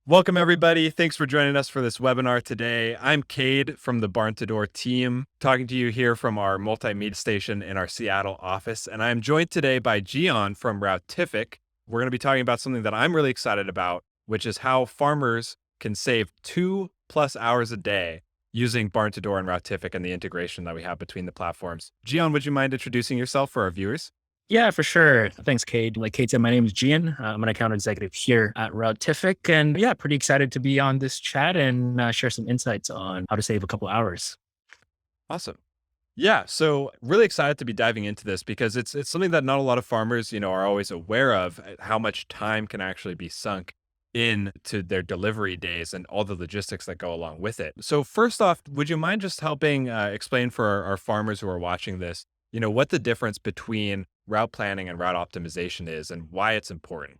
Welcome, everybody. Thanks for joining us for this webinar today. I'm Cade from the Barn to Door team, talking to you here from our multimedia station in our Seattle office. And I'm joined today by Jian from Routific. We're going to be talking about something that I'm really excited about, which is how farmers can save 2+ hours a day using Barn to Door and Routific and the integration that we have between the platforms. Jian, would you mind introducing yourself for our viewers? Yeah, for sure. Thanks, Cade. Like Cade said, my name is Jian. I'm an account executive here at Routific. And yeah, pretty excited to be on this chat and share some insights on how to save a couple hours. Awesome. Yeah, so really excited to be diving into this because it's something that not a lot of farmers, are always aware of, how much time can actually be sunk into their delivery days and all the logistics that go along with it. So first off, would you mind just helping explain for our farmers who are watching this, what the difference between route planning and route optimization is and why it's important?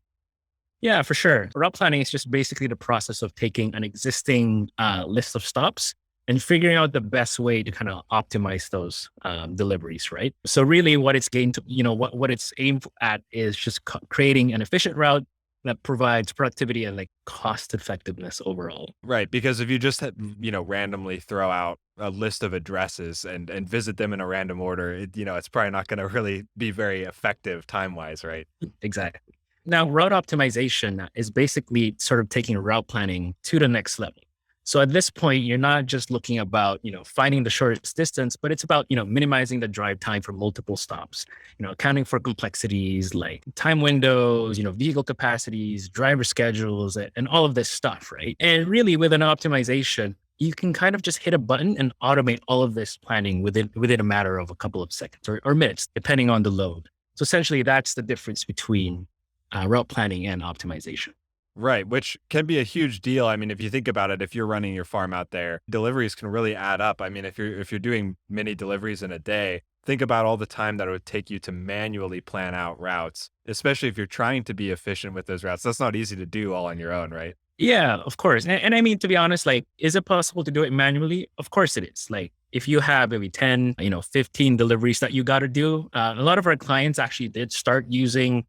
Yeah, for sure. Route planning is just basically the process of taking an existing list of stops and figuring out the best way to kind of optimize those deliveries, right? So really what it's gained to, what it's aimed at is just creating an efficient route that provides productivity and like cost effectiveness overall. Right, because if you just randomly throw out a list of addresses and visit them in a random order, it's probably not going to really be very effective time wise, right? Exactly. Now, route optimization is basically sort of taking route planning to the next level. So at this point, you're not just looking about, finding the shortest distance, but it's about, minimizing the drive time for multiple stops, accounting for complexities like time windows, vehicle capacities, driver schedules, and all of this stuff, right? And really with an optimization, you can kind of just hit a button and automate all of this planning within a matter of a couple of seconds or minutes, depending on the load. So essentially, that's the difference between route planning and optimization. Right, which can be a huge deal. I mean, if you think about it, if you're running your farm out there, deliveries can really add up. I mean, if you're doing many deliveries in a day, think about all the time that it would take you to manually plan out routes, especially if you're trying to be efficient with those routes. That's not easy to do all on your own, right? Yeah, of course. And I mean, to be honest, like, is it possible to do it manually? Of course it is. Like, if you have maybe 10, 15 deliveries that you got to do, a lot of our clients actually did start using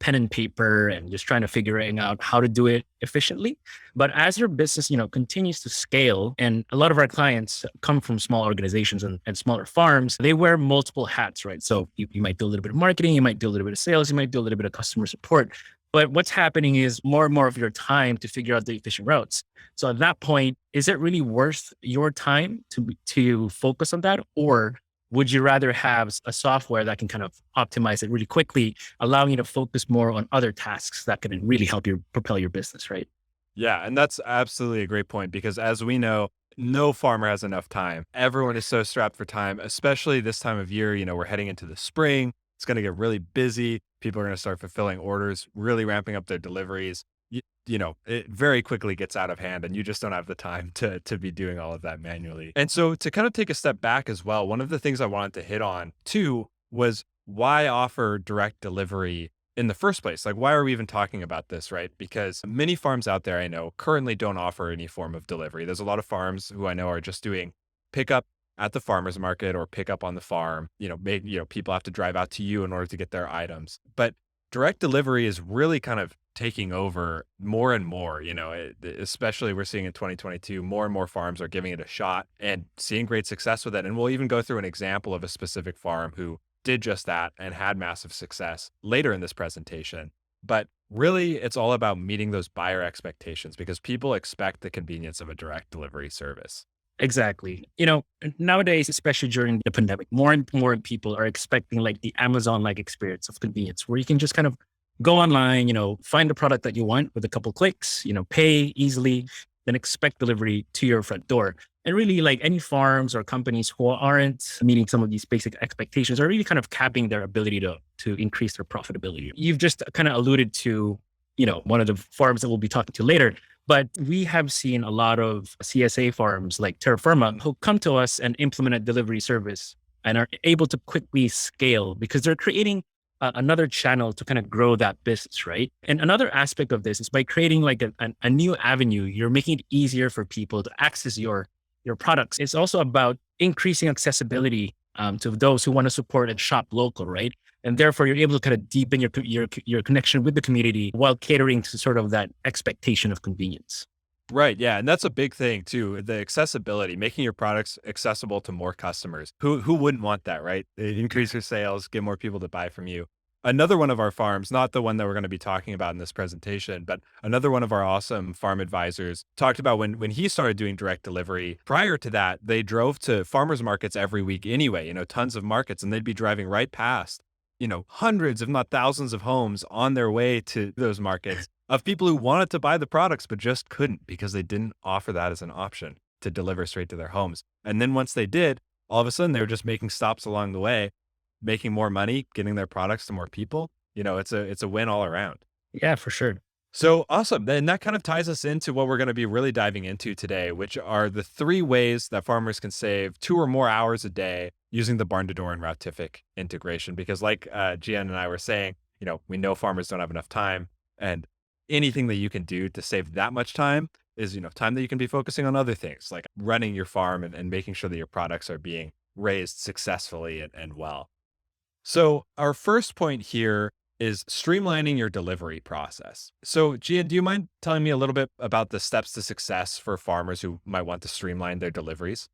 pen and paper and just trying to figuring out how to do it efficiently. But as your business, continues to scale, and a lot of our clients come from small organizations and smaller farms, they wear multiple hats, right? So you might do a little bit of marketing, you might do a little bit of sales, you might do a little bit of customer support. But what's happening is more and more of your time to figure out the efficient routes. So at that point, is it really worth your time to focus on that? Or would you rather have a software that can kind of optimize it really quickly, allowing you to focus more on other tasks that can really help you propel your business, right? Yeah, and that's absolutely a great point because as we know, no farmer has enough time. Everyone is so strapped for time, especially this time of year. We're heading into the spring. It's going to get really busy. People are going to start fulfilling orders, really ramping up their deliveries. It very quickly gets out of hand and you just don't have the time to be doing all of that manually. And so to kind of take a step back as well, one of the things I wanted to hit on too was why offer direct delivery in the first place? Like, why are we even talking about this, right? Because many farms out there I know currently don't offer any form of delivery. There's a lot of farms who I know are just doing pickup at the farmer's market or pick up on the farm. People have to drive out to you in order to get their items. But direct delivery is really kind of taking over more and more, especially we're seeing in 2022, more and more farms are giving it a shot and seeing great success with it. And we'll even go through an example of a specific farm who did just that and had massive success later in this presentation. But really, it's all about meeting those buyer expectations because people expect the convenience of a direct delivery service. Exactly. Nowadays, especially during the pandemic, more and more people are expecting like the Amazon-like experience of convenience where you can just kind of go online, find the product that you want with a couple clicks, pay easily, then expect delivery to your front door. And really like any farms or companies who aren't meeting some of these basic expectations are really kind of capping their ability to increase their profitability. You've just kind of alluded to, one of the farms that we'll be talking to later. But we have seen a lot of CSA farms like Terra who come to us and implement a delivery service and are able to quickly scale because they're creating another channel to kind of grow that business, right? And another aspect of this is by creating like a new avenue, you're making it easier for people to access your products. It's also about increasing accessibility to those who want to support and shop local, right? And therefore, you're able to kind of deepen your connection with the community while catering to sort of that expectation of convenience. Right. Yeah. And that's a big thing too. The accessibility, making your products accessible to more customers. Who wouldn't want that, right? Increase your sales, get more people to buy from you. Another one of our farms, not the one that we're going to be talking about in this presentation, but another one of our awesome farm advisors talked about when he started doing direct delivery. Prior to that, they drove to farmers markets every week anyway, tons of markets, and they'd be driving right past, hundreds, if not thousands of homes on their way to those markets of people who wanted to buy the products, but just couldn't because they didn't offer that as an option to deliver straight to their homes. And then once they did, all of a sudden they were just making stops along the way, making more money, getting their products to more people. It's a win all around. Yeah, for sure. So awesome. Then that kind of ties us into what we're going to be really diving into today, which are the 3 ways that farmers can save 2 or more hours a day using the barn to door and Routific integration. Because like Jian and I were saying, we know farmers don't have enough time, and anything that you can do to save that much time is, time that you can be focusing on other things like running your farm and making sure that your products are being raised successfully and well. So our first point here is streamlining your delivery process. So Gia, do you mind telling me a little bit about the steps to success for farmers who might want to streamline their deliveries?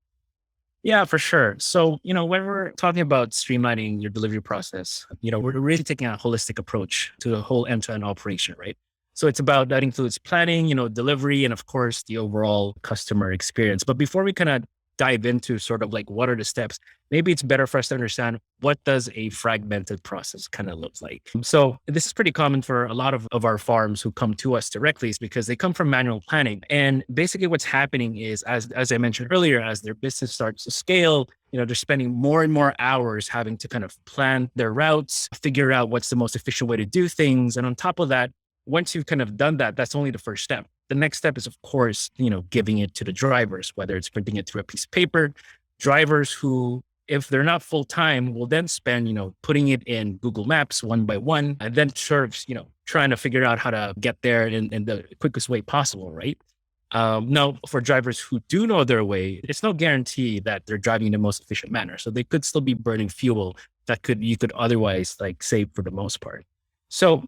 Yeah, for sure. So, when we're talking about streamlining your delivery process, we're really taking a holistic approach to the whole end-to-end operation, right? So it's about that includes planning, delivery, and of course the overall customer experience. But before we kind of dive into sort of like what are the steps, maybe it's better for us to understand what does a fragmented process kind of look like. So this is pretty common for a lot of our farms who come to us directly is because they come from manual planning. And basically what's happening is, as I mentioned earlier, as their business starts to scale, they're spending more and more hours having to kind of plan their routes, figure out what's the most efficient way to do things. And on top of that, once you've kind of done that, that's only the first step. The next step is, of course, giving it to the drivers, whether it's printing it through a piece of paper. Drivers who, if they're not full time, will then spend, putting it in Google Maps one by one, and then sort of, trying to figure out how to get there in the quickest way possible, right? Now, for drivers who do know their way, it's no guarantee that they're driving in the most efficient manner. So they could still be burning fuel that you could otherwise like save for the most part. So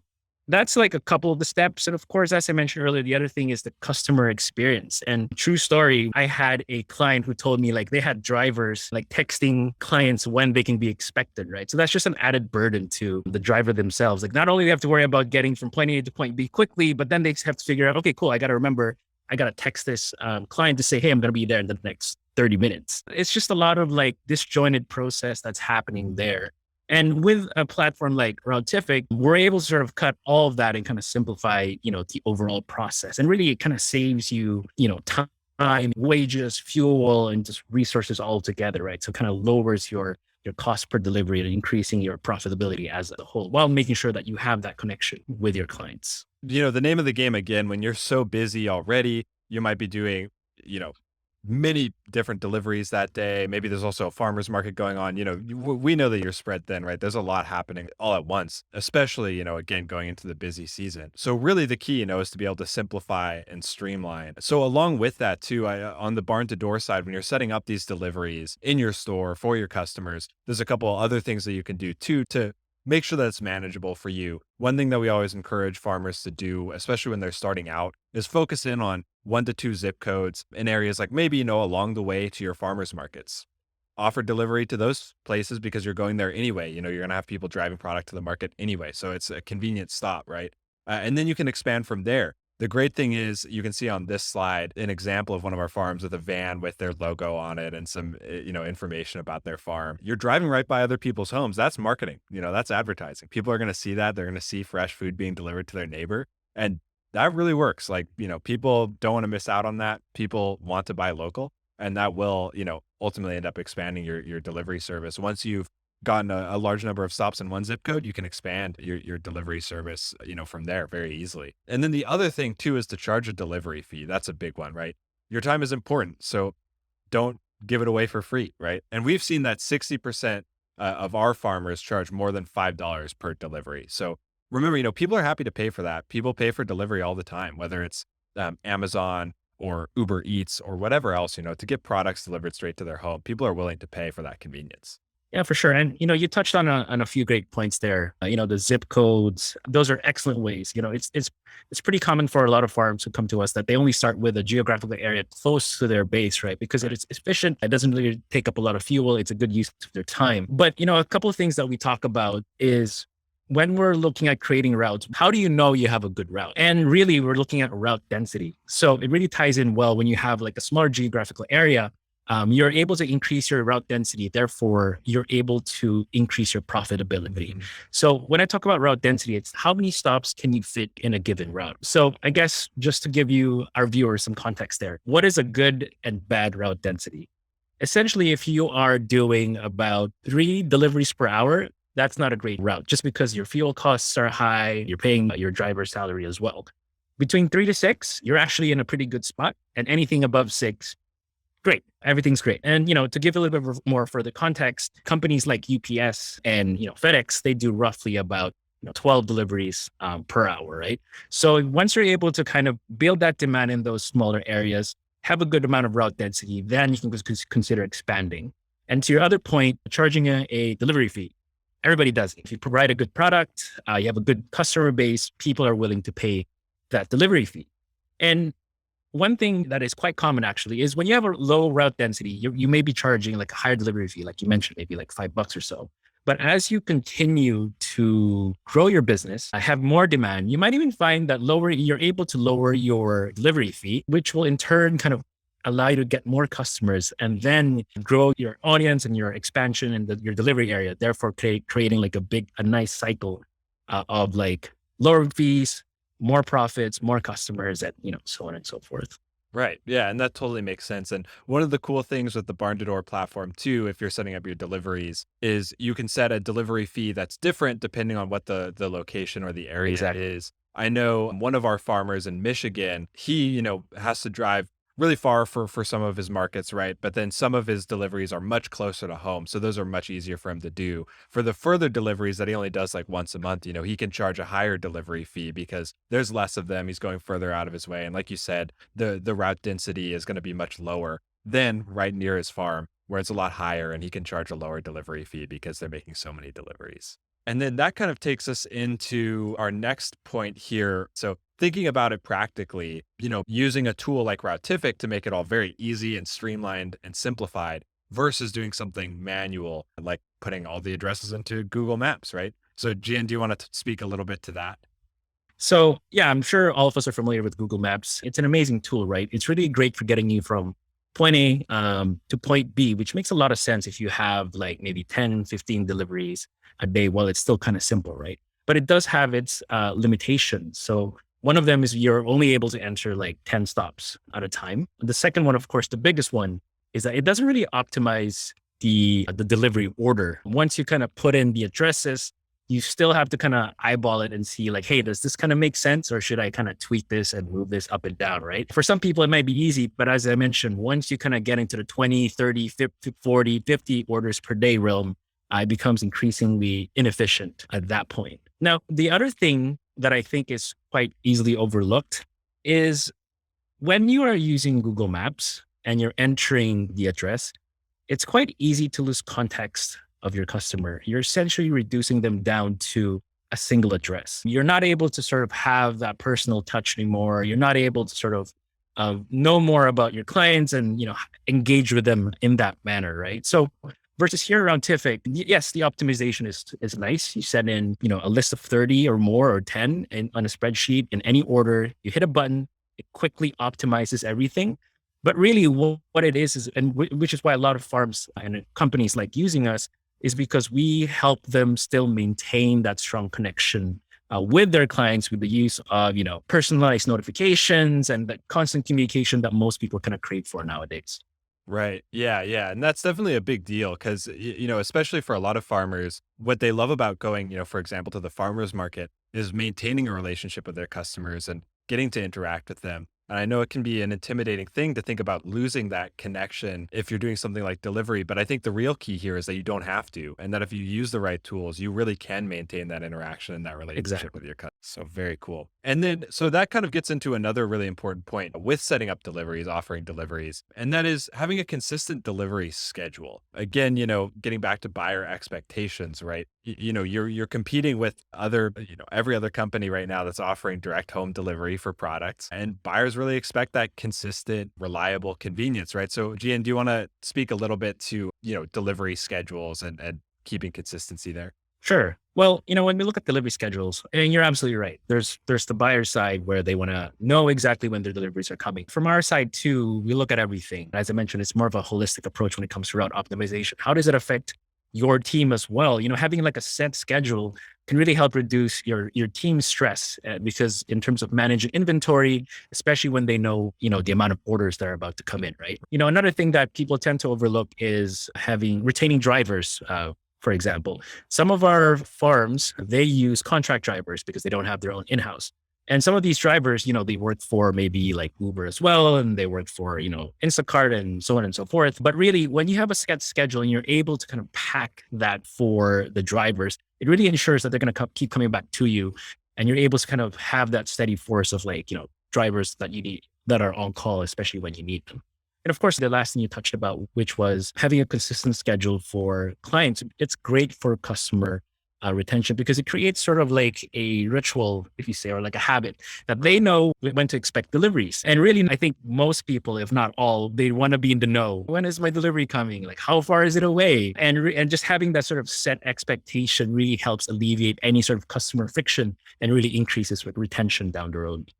that's like a couple of the steps. And of course, as I mentioned earlier, the other thing is the customer experience. And true story, I had a client who told me like they had drivers like texting clients when they can be expected, right? So that's just an added burden to the driver themselves. Like not only do they have to worry about getting from point A to point B quickly, but then they have to figure out, okay, cool, I got to remember, I got to text this client to say, hey, I'm going to be there in the next 30 minutes. It's just a lot of like disjointed process that's happening there. And with a platform like Routific, we're able to sort of cut all of that and kind of simplify, the overall process. And really it kind of saves you, time, wages, fuel, and just resources all together, right? So it kind of lowers your cost per delivery and increasing your profitability as a whole while making sure that you have that connection with your clients. The name of the game again, when you're so busy already, you might be doing, many different deliveries that day. Maybe there's also a farmer's market going on. We know that you're spread thin, right? There's a lot happening all at once, especially, again, going into the busy season. So really the key, is to be able to simplify and streamline. So along with that too, on the barn to door side, when you're setting up these deliveries in your store for your customers, there's a couple other things that you can do too, to make sure that it's manageable for you. One thing that we always encourage farmers to do, especially when they're starting out, is focus in on 1 to 2 zip codes in areas like maybe, along the way to your farmers markets. Offer delivery to those places because you're going there anyway. You're going to have people driving product to the market anyway. So it's a convenient stop, right? And then you can expand from there. The great thing is you can see on this slide an example of one of our farms with a van with their logo on it and some, information about their farm. You're driving right by other people's homes. That's marketing. That's advertising. People are going to see that. They're going to see fresh food being delivered to their neighbor. And that really works. Like, people don't want to miss out on that. People want to buy local, and that will, ultimately end up expanding your delivery service. Once you've gotten a large number of stops in one zip code, you can expand your delivery service, from there very easily. And then the other thing too is to charge a delivery fee. That's a big one, right? Your time is important. So don't give it away for free, right? And we've seen that 60% of our farmers charge more than $5 per delivery. So remember, people are happy to pay for that. People pay for delivery all the time, whether it's Amazon or Uber Eats or whatever else, to get products delivered straight to their home. People are willing to pay for that convenience. Yeah, for sure. And you touched on a few great points there. The zip codes; those are excellent ways. It's pretty common for a lot of farms who come to us that they only start with a geographical area close to their base, right? Because Right. it's efficient. It doesn't really take up a lot of fuel. It's a good use of their time. But a couple of things that we talk about is when we're looking at creating routes, how do you know you have a good route? And really, we're looking at route density. So it really ties in well when you have like a smaller geographical area. You're able to increase your route density. Therefore, you're able to increase your profitability. Mhm. So when I talk about route density, it's how many stops can you fit in a given route? So I guess just to give you our viewers some context there, what is a good and bad route density? Essentially, if you are doing about 3 deliveries per hour, that's not a great route just because your fuel costs are high. You're paying your driver's salary as well. Between 3 to 6, you're actually in a pretty good spot. And anything above 6, great. Everything's great. And, to give a little bit more further context, companies like UPS and, FedEx, they do roughly about 12 deliveries per hour, right? So once you're able to kind of build that demand in those smaller areas, have a good amount of route density, then you can consider expanding. And to your other point, charging a delivery fee. Everybody does it. If you provide a good product, you have a good customer base, people are willing to pay that delivery fee. And one thing that is quite common actually is when you have a low route density, you may be charging like a higher delivery fee, like you mentioned, maybe like $5 or so. But as you continue to grow your business, have more demand, you might even find that you're able to lower your delivery fee, which will in turn kind of allow you to get more customers and then grow your audience and your expansion and your delivery area, therefore creating like a nice cycle of like lower fees, more profits, more customers, and so on and so forth. Right. Yeah. And that totally makes sense. And one of the cool things with the barn to door platform, too, if you're setting up your deliveries, is you can set a delivery fee that's different depending on what the location or the area Exactly. is. I know one of our farmers in Michigan, he, has to drive really far for some of his markets, right? But then some of his deliveries are much closer to home. So those are much easier for him to do. For the further deliveries that he only does like once a month, he can charge a higher delivery fee because there's less of them. He's going further out of his way. And like you said, the route density is going to be much lower than right near his farm, where it's a lot higher and he can charge a lower delivery fee because they're making so many deliveries. And then that kind of takes us into our next point here. So thinking about it practically, using a tool like Routific to make it all very easy and streamlined and simplified versus doing something manual, like putting all the addresses into Google Maps, right? So Jian, do you want to speak a little bit to that? So yeah, I'm sure all of us are familiar with Google Maps. It's an amazing tool, right? It's really great for getting you from point A to point B, which makes a lot of sense if you have like maybe 10, 15 deliveries a day. Well, it's still kind of simple, right? But it does have its limitations. So one of them is you're only able to enter like 10 stops at a time. The second one, of course, the biggest one is that it doesn't really optimize the delivery order. Once you kind of put in the addresses, you still have to kind of eyeball it and see like, hey, does this kind of make sense? Or should I kind of tweak this and move this up and down, right? For some people, it might be easy. But as I mentioned, once you kind of get into the 20, 30, 50, 40, 50 orders per day realm, it becomes increasingly inefficient at that point. Now, the other thing that I think is quite easily overlooked is when you are using Google Maps and you're entering the address, it's quite easy to lose context of your customer. You're essentially reducing them down to a single address. You're not able to sort of have that personal touch anymore. You're not able to sort of know more about your clients and engage with them in that manner, right? So versus here around Tific, yes, the optimization is nice. You set in a list of 30 or more or 10 on a spreadsheet in any order. You hit a button, it quickly optimizes everything. But really, what it is, and which is why a lot of farms and companies like using us, is because we help them still maintain that strong connection with their clients with the use of, personalized notifications and that constant communication that most people kind of crave for nowadays. Right. Yeah. Yeah. And that's definitely a big deal because, especially for a lot of farmers, what they love about going, for example, to the farmer's market is maintaining a relationship with their customers and getting to interact with them. And I know it can be an intimidating thing to think about losing that connection if you're doing something like delivery. But I think the real key here is that you don't have to. And that if you use the right tools, you really can maintain that interaction and that relationship Exactly. with your customers. So very cool. And then, so that kind of gets into another really important point with setting up deliveries, offering deliveries, and that is having a consistent delivery schedule. Again, getting back to buyer expectations, right? You're competing with other, every other company right now that's offering direct home delivery for products, and buyers really expect that consistent, reliable convenience, right? So, Gian, do you want to speak a little bit to, delivery schedules and keeping consistency there? Sure. Well, when we look at delivery schedules, and you're absolutely right. There's the buyer side where they want to know exactly when their deliveries are coming. From our side too, we look at everything. As I mentioned, it's more of a holistic approach when it comes to route optimization. How does it affect your team as well? Having like a set schedule can really help reduce your team's stress because in terms of managing inventory, especially when they know, the amount of orders that are about to come in, right? Another thing that people tend to overlook is retaining drivers. For example, some of our farms, they use contract drivers because they don't have their own in-house. And some of these drivers, they work for maybe like Uber as well, and they work for, Instacart and so on and so forth. But really, when you have a set schedule and you're able to kind of pack that for the drivers, it really ensures that they're going to keep coming back to you. And you're able to kind of have that steady force of like, drivers that you need that are on call, especially when you need them. And of course, the last thing you touched about, which was having a consistent schedule for clients. It's great for customer retention because it creates sort of like a ritual, if you say, or like a habit that they know when to expect deliveries. And really, I think most people, if not all, they want to be in the know. When is my delivery coming? Like, how far is it away? And just having that sort of set expectation really helps alleviate any sort of customer friction and really increases retention down the road.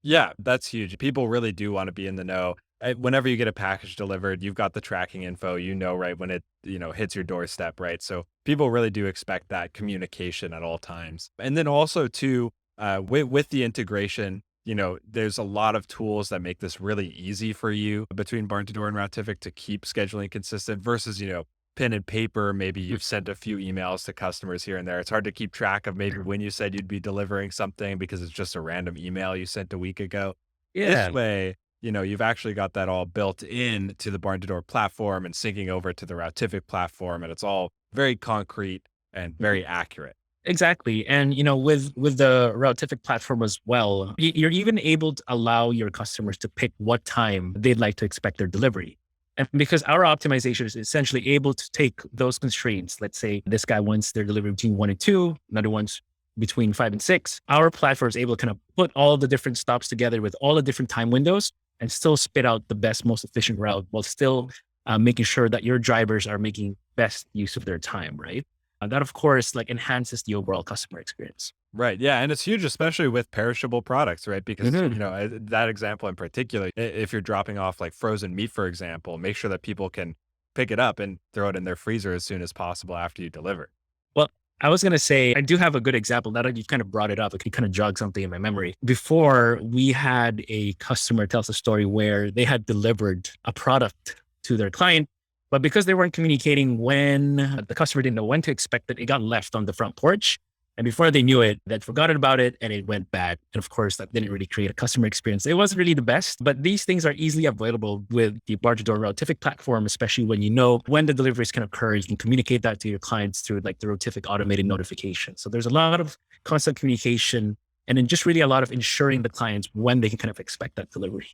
Yeah, that's huge. People really do want to be in the know. Whenever you get a package delivered, you've got the tracking info, right when it, hits your doorstep, right? So people really do expect that communication at all times. And then also too, with the integration, there's a lot of tools that make this really easy for you between Barn to Door and Routific to keep scheduling consistent versus, pen and paper. Maybe you've sent a few emails to customers here and there. It's hard to keep track of maybe when you said you'd be delivering something because it's just a random email you sent a week ago. This Yeah. way, you've actually got that all built in to the Barn to Door platform and syncing over to the Routific platform. And it's all very concrete and very accurate. Exactly. And with the Routific platform as well, you're even able to allow your customers to pick what time they'd like to expect their delivery. And because our optimization is essentially able to take those constraints, let's say this guy wants their delivery between 1 and 2, another one's between 5 and 6. Our platform is able to kind of put all the different stops together with all the different time windows and still spit out the best, most efficient route while still making sure that your drivers are making best use of their time, right? That of course like enhances the overall customer experience. Right. Yeah. And it's huge, especially with perishable products, right? Because, Mhm. that example in particular, if you're dropping off like frozen meat, for example, make sure that people can pick it up and throw it in their freezer as soon as possible after you deliver. Well, I was going to say, I do have a good example. Now that you've kind of brought it up, it can kind of jog something in my memory. Before, we had a customer tell us a story where they had delivered a product to their client, but because they weren't communicating when the customer didn't know when to expect it, it got left on the front porch. And before they knew it, they'd forgotten about it and it went bad. And of course, that didn't really create a customer experience. It wasn't really the best, but these things are easily avoidable with the Bar to Door Routific platform, especially when you know when the deliveries can occur. You can communicate that to your clients through like the Routific automated notification. So there's a lot of constant communication and then just really a lot of ensuring the clients when they can kind of expect that delivery.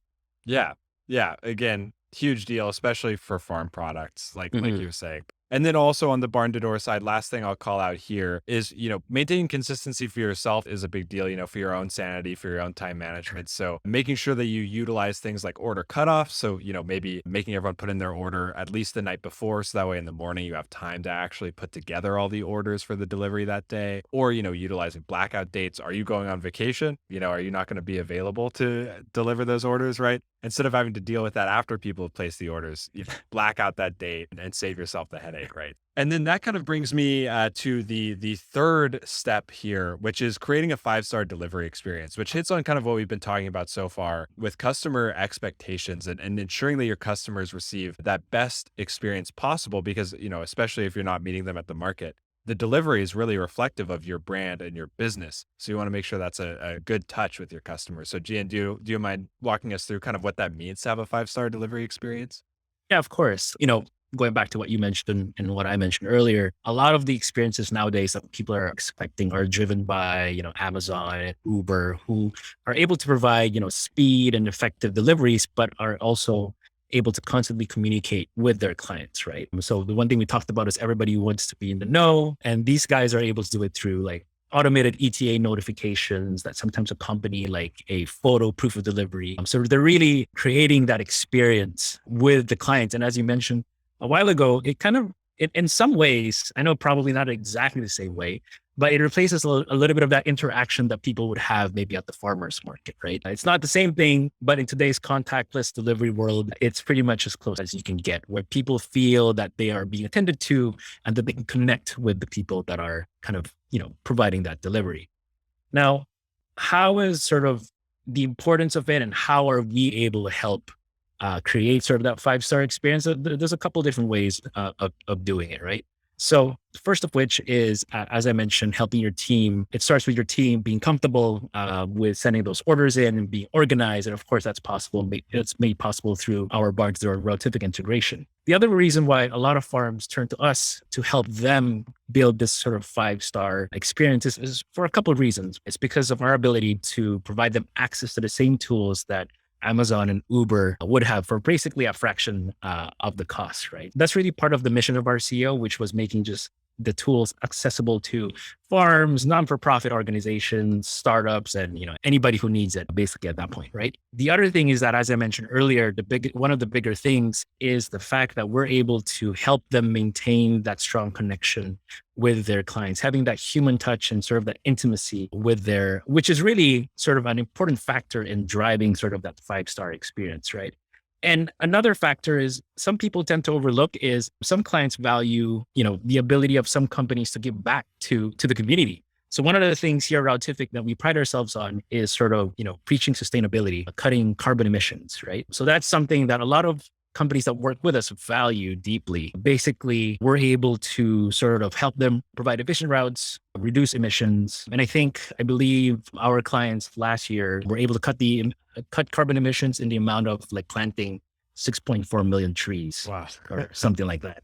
Yeah. Yeah. Again, huge deal, especially for farm products, like Mhm. you were saying. And then also on the barn to door side, last thing I'll call out here is, maintaining consistency for yourself is a big deal, for your own sanity, for your own time management. So making sure that you utilize things like order cutoff. So, maybe making everyone put in their order at least the night before. So that way in the morning you have time to actually put together all the orders for the delivery that day. Or, utilizing blackout dates. Are you going on vacation? Are you not going to be available to deliver those orders, right? Instead of having to deal with that after people have placed the orders, you black out that date and save yourself the headache, right? And then that kind of brings me to the third step here, which is creating a 5-star delivery experience, which hits on kind of what we've been talking about so far with customer expectations and ensuring that your customers receive that best experience possible. Because, especially if you're not meeting them at the market, the delivery is really reflective of your brand and your business. So you want to make sure that's a good touch with your customers. So Gian, do you mind walking us through kind of what that means to have a 5-star delivery experience? Yeah, of course. going back to what you mentioned and what I mentioned earlier, a lot of the experiences nowadays that people are expecting are driven by, Amazon and Uber, who are able to provide, speed and effective deliveries, but are also able to constantly communicate with their clients, right? So the one thing we talked about is everybody wants to be in the know, and these guys are able to do it through like automated ETA notifications that sometimes accompany like a photo proof of delivery. So they're really creating that experience with the clients. And as you mentioned a while ago, it kind of, in some ways, I know probably not exactly the same way, but it replaces a little bit of that interaction that people would have maybe at the farmer's market, right? It's not the same thing, but in today's contactless delivery world, it's pretty much as close as you can get, where people feel that they are being attended to and that they can connect with the people that are kind of, providing that delivery. Now, how is sort of the importance of it and how are we able to help create sort of that five-star experience? There's a couple different ways of doing it, right? So first of which is, as I mentioned, helping your team. It starts with your team being comfortable with sending those orders in and being organized. And of course, that's possible. It's made possible through our Barn-to-Door Routific integration. The other reason why a lot of farms turn to us to help them build this sort of five-star experience is for a couple of reasons. It's because of our ability to provide them access to the same tools that Amazon and Uber would have for basically a fraction of the cost, right? That's really part of the mission of our CEO, which was making just the tools accessible to farms, non-for-profit organizations, startups, and anybody who needs it basically at that point, right? The other thing is that, as I mentioned earlier, one of the bigger things is the fact that we're able to help them maintain that strong connection with their clients, having that human touch and sort of that intimacy which is really sort of an important factor in driving sort of that five-star experience, right? And another factor is some people tend to overlook is some clients value, the ability of some companies to give back to the community. So one of the things here at Routific that we pride ourselves on is sort of, preaching sustainability, cutting carbon emissions, right? So that's something that a lot of companies that work with us value deeply. Basically, we're able to sort of help them provide efficient routes, reduce emissions. And I believe our clients last year were able to cut carbon emissions in the amount of like planting 6.4 million trees. Wow. Or something like that.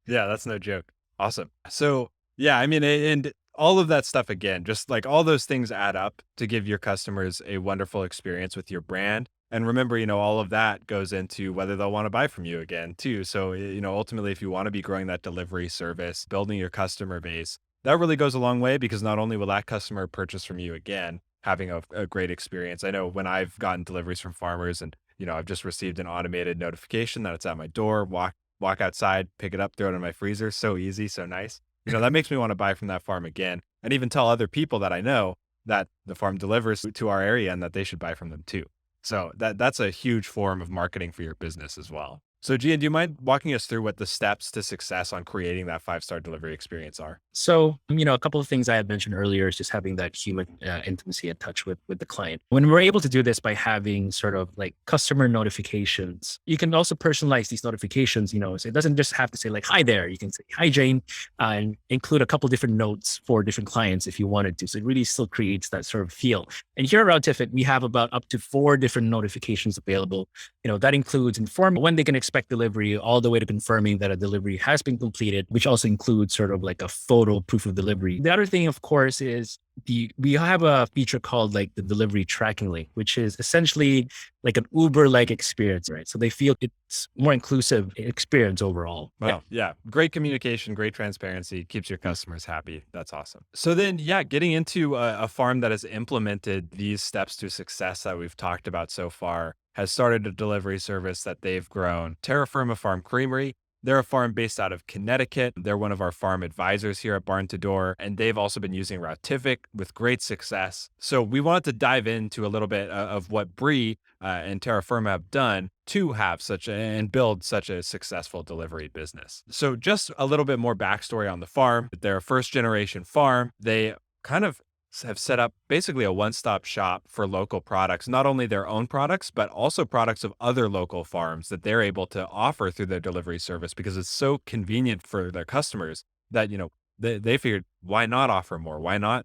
Yeah, that's no joke. Awesome. So yeah, I mean, and all of that stuff again, just like all those things add up to give your customers a wonderful experience with your brand. And remember, all of that goes into whether they'll want to buy from you again too. So, ultimately, if you want to be growing that delivery service, building your customer base, that really goes a long way because not only will that customer purchase from you again, having a great experience. I know when I've gotten deliveries from farmers and, I've just received an automated notification that it's at my door, walk outside, pick it up, throw it in my freezer. So easy, so nice. That makes me want to buy from that farm again and even tell other people that I know that the farm delivers to our area and that they should buy from them too. So that's a huge form of marketing for your business as well. So Gian, do you mind walking us through what the steps to success on creating that five-star delivery experience are? So, a couple of things I had mentioned earlier is just having that human intimacy and touch with the client. When we're able to do this by having sort of like customer notifications, you can also personalize these notifications, so it doesn't just have to say like, hi there. You can say, hi, Jane, and include a couple different notes for different clients if you wanted to. So it really still creates that sort of feel. And here at Routific, we have about up to 4 different notifications available. That includes inform when they can expect delivery all the way to confirming that a delivery has been completed, which also includes sort of like a photo proof of delivery. The other thing, of course, is we have a feature called like the delivery tracking link, which is essentially like an Uber-like experience, right? So they feel it's more inclusive experience overall. Wow. Yeah. Great communication, great transparency, keeps your customers happy. That's awesome. So then, yeah, getting into a farm that has implemented these steps to success that we've talked about so far, has started a delivery service that they've grown. Terra Firma Farm Creamery. They're a farm based out of Connecticut. They're one of our farm advisors here at Barn to Door, and they've also been using Routific with great success. So we wanted to dive into a little bit of what Bree and Terra Firma have done to have and build such a successful delivery business. So just a little bit more backstory on the farm. They're a first generation farm. They kind of have set up basically a one-stop shop for local products, not only their own products, but also products of other local farms that they're able to offer through their delivery service because it's so convenient for their customers that, they figured, why not offer more? Why not,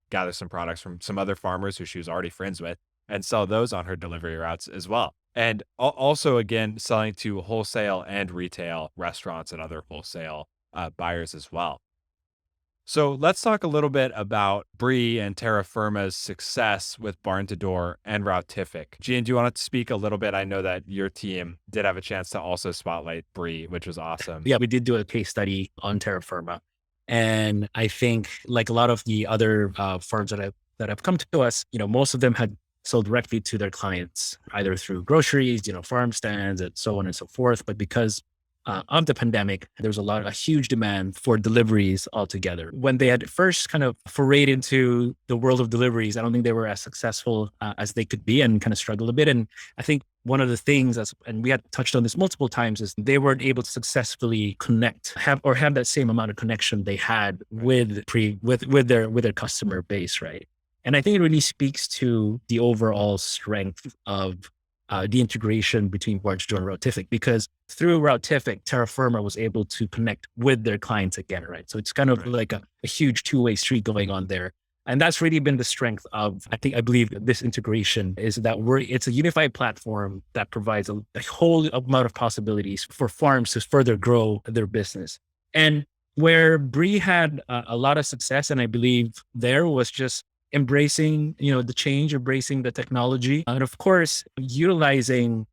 gather some products from some other farmers who she was already friends with and sell those on her delivery routes as well. And also, again, selling to wholesale and retail restaurants and other wholesale buyers as well. So let's talk a little bit about Brie and Terra Firma's success with Barn to Door and Routific. Gian, do you want to speak a little bit? I know that your team did have a chance to also spotlight Brie, which was awesome. Yeah, we did do a case study on Terra Firma. And I think like a lot of the other firms that have come to us, most of them had sold directly to their clients, either through groceries, farm stands and so on and so forth. But because of the pandemic, there was a huge demand for deliveries altogether. When they had first kind of forayed into the world of deliveries, I don't think they were as successful as they could be and kind of struggled a bit. And I think one of the things, and we had touched on this multiple times, is they weren't able to successfully have that same amount of connection they had with their customer base, right? And I think it really speaks to the overall strength of the integration between Barn to Door and Routific, because through Routific, Terra Firma was able to connect with their clients again, right? So it's kind of like a huge two-way street going on there. And that's really been the strength of, I believe this integration is that it's a unified platform that provides a whole amount of possibilities for farms to further grow their business. And where Brie had a lot of success, and I believe there was just embracing, the change, embracing the technology. And of course, utilizing,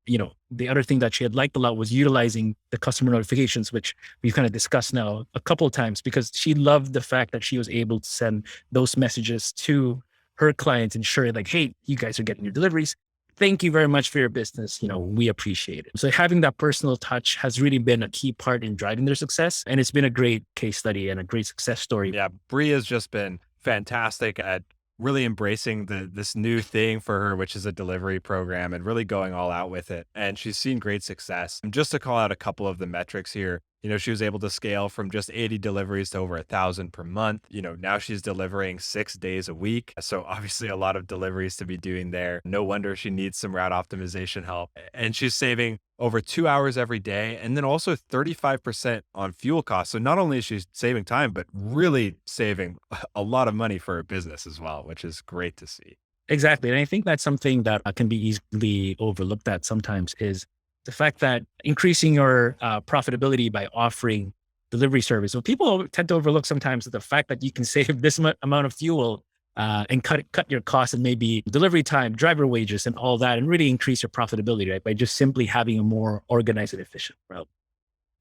the other thing that she had liked a lot was utilizing the customer notifications, which we've kind of discussed now a couple of times, because she loved the fact that she was able to send those messages to her clients, ensuring like, hey, you guys are getting your deliveries. Thank you very much for your business. We appreciate it. So having that personal touch has really been a key part in driving their success. And it's been a great case study and a great success story. Yeah, Brie has just been fantastic at really embracing this new thing for her, which is a delivery program, and really going all out with it. And she's seen great success. And just to call out a couple of the metrics here, she was able to scale from just 80 deliveries to over 1,000 per month. Now she's delivering 6 days a week. So obviously a lot of deliveries to be doing there. No wonder she needs some route optimization help. And she's saving over 2 hours every day, and then also 35% on fuel costs. So not only is she saving time, but really saving a lot of money for her business as well, which is great to see. Exactly. And I think that's something that can be easily overlooked at sometimes, is the fact that increasing your profitability by offering delivery service. So people tend to overlook sometimes the fact that you can save this amount of fuel and cut your costs and maybe delivery time, driver wages and all that, and really increase your profitability, right? By just simply having a more organized and efficient route.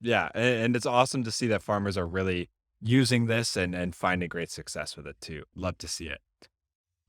Yeah. And it's awesome to see that farmers are really using this and finding great success with it too. Love to see it.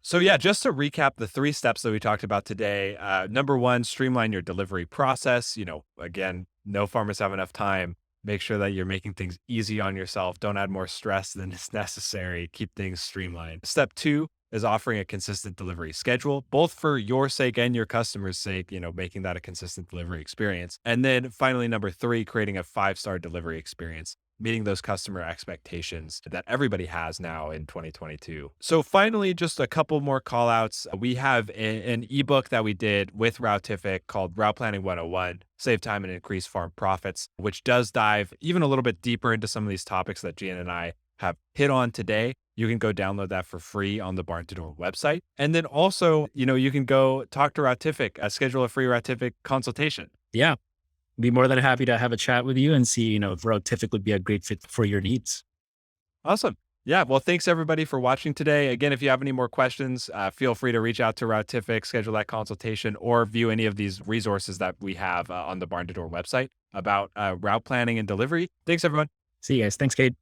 So yeah, just to recap the 3 steps that we talked about today. Number 1, streamline your delivery process. Again, no farmers have enough time. Make sure that you're making things easy on yourself. Don't add more stress than is necessary. Keep things streamlined. Step 2 is offering a consistent delivery schedule, both for your sake and your customers' sake, making that a consistent delivery experience. And then finally, number 3, creating a 5-star delivery experience, meeting those customer expectations that everybody has now in 2022. So finally, just a couple more call outs. We have an ebook that we did with Routific called Route Planning 101, Save Time and Increase Farm Profits, which does dive even a little bit deeper into some of these topics that Gian and I have hit on today. You can go download that for free on the Barn to Door website. And then also, you can go talk to Routific, schedule a free Routific consultation. Yeah. Be more than happy to have a chat with you and see, if Routific would be a great fit for your needs. Awesome. Yeah. Well, thanks everybody for watching today. Again, if you have any more questions, feel free to reach out to Routific, schedule that consultation, or view any of these resources that we have on the Barn to Door website about route planning and delivery. Thanks, everyone. See you guys. Thanks, Cade.